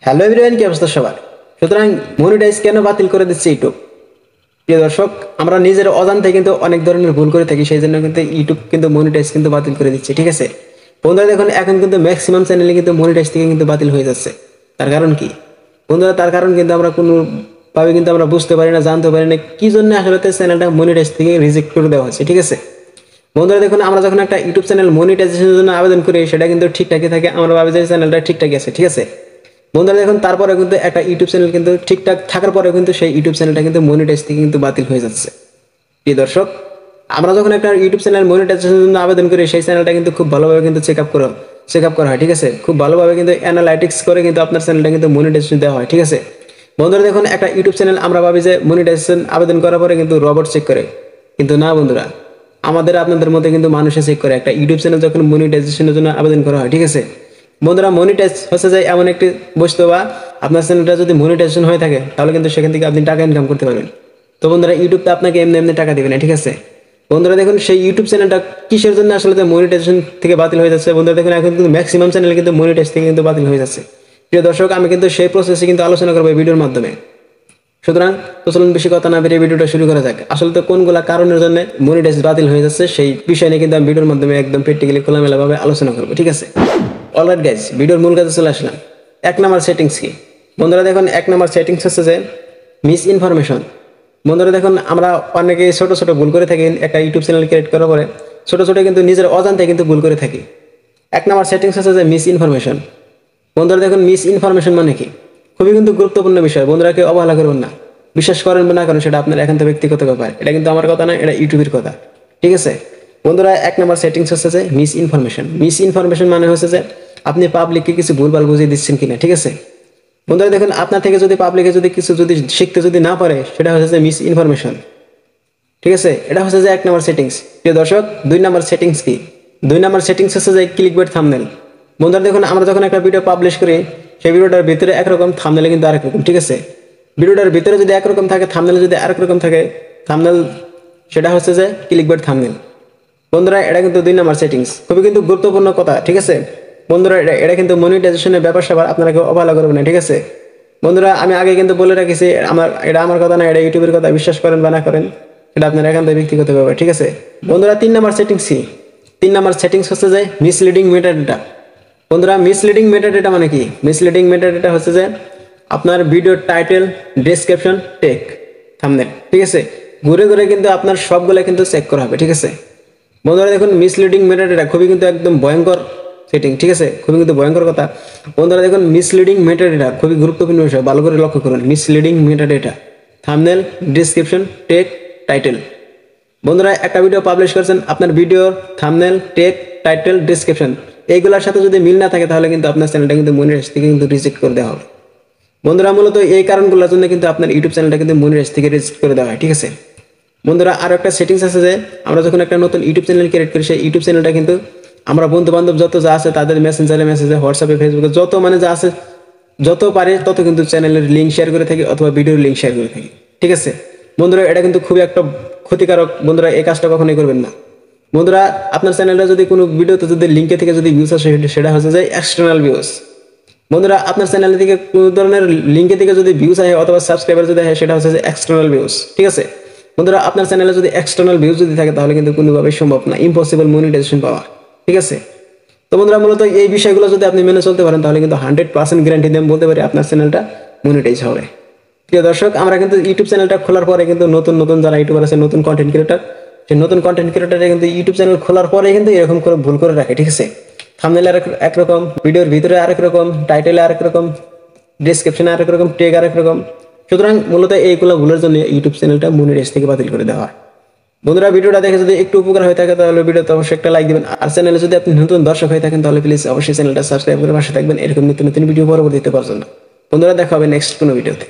Hello everyone, কি অবস্থা সবার? সুতরাং মনিটাইজ কেন বাতিল করে দিচ্ছে ইউটিউব? প্রিয় দর্শক, আমরা নিজের অজান্তে কিন্তু অনেক ধরনের ভুল করে থাকি, সেই জন্য কিন্তু ইউটিউব কিন্তু মনিটাইজ কিন্তু বাতিল করে দিচ্ছে। ঠিক আছে বন্ধুরা, দেখুন এখন কিন্তু ম্যাক্সিমাম চ্যানেলে কিন্তু মনিটাইজ থেকে কিন্তু বাতিল হয়ে যাচ্ছে। তার কারণ কি বন্ধুরা? তার কারণ কিন্তু আমরা কোনোভাবে কিন্তু আমরা বুঝতে পারি না, জানতে পারি না কি জন্য আসলে চ্যানেলটা মনিটাইজ থেকে রিজেক্ট করে দেওয়া হচ্ছে। ঠিক আছে বন্ধুরা, দেখুন আমরা যখন একটা ইউটিউব চ্যানেল মনিটাইজেশনের জন্য আবেদন করি, সেটা কিন্তু ঠিকঠাকই থাকে, আমরা ভাবি যে চ্যানেলটা ঠিকঠাকই আছে। ঠিক আছে বন্ধুরা, দেখুন তারপরে কিন্তু একটা ইউটিউব চ্যানেল কিন্তু ঠিকঠাক থাকার পরে কিন্তু সেই ইউটিউব চ্যানেলটা কিন্তু মনিটাইজ থেকে কিন্তু বাতিল হয়ে যাচ্ছে। প্রিয় দর্শক, আমরা যখন একটা ইউটিউব চ্যানেল মনিটাইজেশনের জন্য আবেদন করি, সেই চ্যানেলটা কিন্তু খুব ভালোভাবে কিন্তু চেক আপ করা হয়। ঠিক আছে, খুব ভালোভাবে কিন্তু অ্যানালাইটিক্স করে কিন্তু আপনার চ্যানেলটা কিন্তু মনিটাইজেশন দেওয়া হয়। ঠিক আছে বন্ধুরা, দেখুন একটা ইউটিউব চ্যানেল আমরা ভাবি যে মনিটাইজেশন আবেদন করার পরে কিন্তু রবট চেক করে, কিন্তু না বন্ধুরা, আপনাদের মধ্যে কিন্তু মানুষে চেক করে। একটা ইউটিউব চ্যানেল যখন মনিটাইজেশনের জন্য আবেদন করা হয়, ঠিক আছে বন্ধুরা, মনিটাইজ হচ্ছে যে এমন একটি বস্তু, বা আপনার চ্যানেলটা যদি মনিটাইজেশন হয়ে থাকে তাহলে কিন্তু সেখান থেকে আপনি টাকা ইনকাম করতে পারবেন। তো বন্ধুরা, ইউটিউব তো আপনাকে এমনি এমনি টাকা দেবে না। ঠিক আছে বন্ধুরা, দেখুন সেই ইউটিউব চ্যানেলটা কিসের জন্য আসলে মনিটাইজেশন থেকে বাতিল হয়ে যাচ্ছে। বন্ধুরা দেখুন, এখন কিন্তু ম্যাক্সিমাম চ্যানেল কিন্তু মনিটাইজ থেকে কিন্তু বাতিল হয়ে যাচ্ছে। প্রিয় দর্শক, আমি কিন্তু সেই প্রসেসে কিন্তু আলোচনা করবো এই ভিডিওর মাধ্যমে। সুতরাং তো চলুন বেশি কথা না বেরিয়ে ভিডিওটা শুরু করা যাক। আসলে তো কোনগুলা কারণের জন্য মনিটাইজ বাতিল হয়ে যাচ্ছে সেই বিষয় নিয়ে কিন্তু আমি ভিডিওর মাধ্যমে একদম প্র্যাকটিক্যালি খোলামেলাভাবে আলোচনা করবো। ঠিক আছে অলরাইট গাইজ, ভিডিওর মূল কাজে চলে আসলাম। 1 নম্বর সেটিংস কি বন্ধুরা? দেখুন 1 নম্বর সেটিংস হচ্ছে যে মিস ইনফরমেশন। বন্ধুরা দেখুন, আমরা অনেকে ছোট ছোট ভুল করে থাকি। একটা ইউটিউব চ্যানেল ক্রিয়েট করার পরে ছোট ছোট কিন্তু নিজের অজান্তে কিন্তু ভুল করে থাকি। 1 নম্বর সেটিংস হচ্ছে যে মিস ইনফরমেশন। বন্ধুরা দেখুন, মিস ইনফরমেশন মানে কি? খুবই কিন্তু গুরুত্বপূর্ণ বিষয় বন্ধুরা, কেউ অবহেলা করবেন না। বিশ্বাস করেন বা না করেন সেটা আপনার একান্ত ব্যক্তিগত ব্যাপার, এটা কিন্তু আমার কথা না, এটা ইউটিউবের কথা। ঠিক আছে বন্ধুরা, 1 নম্বর সেটিংস হচ্ছে যে মিস ইনফরমেশন। মিস ইনফরমেশন মানে হচ্ছে যে আপনি পাবলিককে কিছু ভুলভাল বুঝিয়ে দিচ্ছেন কিনা। ঠিক আছে বন্ধুরা, দেখুন আপনার থেকে যদি পাবলিকে যদি কিছু যদি শিখতে যদি না পারে, সেটা হচ্ছে যে মিস ইনফরমেশন। ঠিক আছে, এটা হচ্ছে যে 1 নম্বর সেটিংস। প্রিয় দর্শক, 2 নম্বর সেটিংস কি? 2 নম্বর সেটিংস হচ্ছে যে ক্লিকবেট থাম্বনেল। বন্ধুরা দেখুন, আমরা যখন একটা ভিডিও পাবলিশ করি, সেই ভিডিওটার ভিতরে একরকম, থাম্বনেলে কিন্তু আরেক রকম। ঠিক আছে, ভিডিওটার ভিতরে যদি একরকম থাকে, থাম্বনেলে যদি আরেক রকম থাকে, থাম্বনেল সেটা হচ্ছে যে ক্লিকবেট থাম্বনেল। বন্ধুরা, এটা কিন্তু 2 নম্বর সেটিংস, খুবই কিন্তু গুরুত্বপূর্ণ কথা। ঠিক আছে বন্ধুরা, এটা কিন্তু মনিটাইজেশনের ব্যাপার স্যাপার, আপনারা কেউ অবহেলা করবেন না। ঠিক আছে বন্ধুরা, আমি আগে কিন্তু বলে রাখিছি, এটা আমার কথা না, এটা ইউটিউবের কথা। বিশ্বাস করেন বা না করেন এটা আপনার একান্ত ব্যক্তিগত ব্যাপার। ঠিক আছে বন্ধুরা, 3 নম্বর সেটিংস কি? 3 নম্বর সেটিংস হচ্ছে যে মিসলিডিং মেটাডেটা। বন্ধুরা, মিসলিডিং মেটাডেটা মানে কি? মিসলিডিং মেটাডেটা হচ্ছে যে আপনার ভিডিওর টাইটেল, ডেসক্রিপশন, টেক, থাম্বনেল। ঠিক আছে, ঘুরে ঘুরে কিন্তু আপনার সবগুলো কিন্তু চেক করা হবে। ঠিক আছে বন্ধুরা, দেখুন মিসলিডিং মেটাডেটা খুবই কিন্তু একদম ভয়ঙ্কর সেটিং। ঠিক আছে, খুবই কিন্তু ভয়ঙ্কর কথা। বন্ধুরা দেখুন, মিসলিডিং মেটাডেটা খুবই গুরুত্বপূর্ণ বিষয়, ভালো করে লক্ষ্য করুন। Misleading metadata, thumbnail, description, tag, title. বন্ধুরা, একটা ভিডিও পাবলিশ করছেন, আপনার ভিডিওর থাম্বনেল, টেক, টাইটেল, ডেসক্রিপশন এইগুলোর সাথে যদি মিল না থাকে, তাহলে কিন্তু আপনার চ্যানেলটা কিন্তু মনিটাইজ থেকে কিন্তু রিজেক্ট করে দেওয়া হবে। বন্ধুরা, মূলত এই কারণগুলোর জন্য কিন্তু আপনার ইউটিউব চ্যানেলটা কিন্তু মনিটাইজ থেকে রিজেক্ট করে দেওয়া হয়। ঠিক আছে বন্ধুরা, আরও একটা সেটিংস আছে যে আমরা যখন একটা নতুন ইউটিউব চ্যানেল ক্রিয়েট করি, সেই ইউটিউব চ্যানেলটা কিন্তু আমরা বন্ধু বান্ধব যত যা আছে তাদের মেসেঞ্জারে, হোয়াটসঅ্যাপে, ফেসবুকে যত যা আছে, যত পারে তত কিন্তু চ্যানেলের লিঙ্ক শেয়ার করে থাকি, অথবা ভিডিওর লিঙ্ক শেয়ার করে থাকি। ঠিক আছে বন্ধুরা, এটা কিন্তু খুবই একটা ক্ষতিকারক। বন্ধুরা, এই কাজটা কখনোই করবেন না। বন্ধুরা, আপনার চ্যানেলটা যদি কোনো ভিডিওতে যদি লিঙ্কে থেকে যদি ভিউস আসে, সেটা হচ্ছে যে এক্সটার্নাল ভিউস। বন্ধুরা, আপনার চ্যানেল থেকে কোনো ধরনের লিঙ্কে থেকে যদি ভিউস আসে অথবা সাবস্ক্রাইবার যদি আসে, সেটা হচ্ছে যে এক্সটার্নাল ভিউস। ঠিক আছে বন্ধুরা, আপনার চ্যানেলে যদি এক্সটার্নাল ভিউজ যদি থাকে, তাহলে কিন্তু কোনোভাবেই সম্ভব না, ইম্পসিবল মনিটাইজেশন পাওয়া। ঠিক আছে তো বন্ধুরা, মূলত এই বিষয়গুলো যদি আপনি মেনে চলতে পারেন, তাহলে কিন্তু 100% গ্যারান্টি দিয়ে বলতে পারি আপনার চ্যানেলটা মনিটাইজ হবে। প্রিয় দর্শক, আমরা কিন্তু ইউটিউব চ্যানেলটা খোলার পরে কিন্তু নতুন নতুন যারা ইউটিউবার আছে, নতুন কন্টেন্ট ক্রিয়েটার, সেই নতুন কন্টেন্ট ক্রিয়েটারে কিন্তু ইউটিউব চ্যানেল খোলার পরে কিন্তু এরকম করে ভুল করে রাখে। ঠিক আছে, থাম্বনেলে একরকম, ভিডিওর ভিতরে আরেক রকম, টাইটেলে আরেক রকম, ডেসক্রিপশনে আরেক রকম, টেগ আরেক রকম। সুতরাং মূলত এইগুলো ভুলের জন্য ইউটিউব চ্যানেলটা মনিটাইজ থেকে বাতিল করে দেওয়া হয়। বন্ধুরা, ভিডিওটা দেখে যদি একটু উপকার হয়ে থাকে, তাহলে ভিডিওতে অবশ্যই একটা লাইক দিবেন। আর চ্যানেলে যদি আপনি নতুন দর্শক হয়ে থাকেন, তাহলে প্লিজ অবশ্যই চ্যানেলটা সাবস্ক্রাইব করে পাশে থাকবেন, এরকম নতুন নতুন ভিডিও পরবর্তীতে পাওয়ার জন্য। বন্ধুরা, দেখা হবে নেক্সট কোনো ভিডিওতে।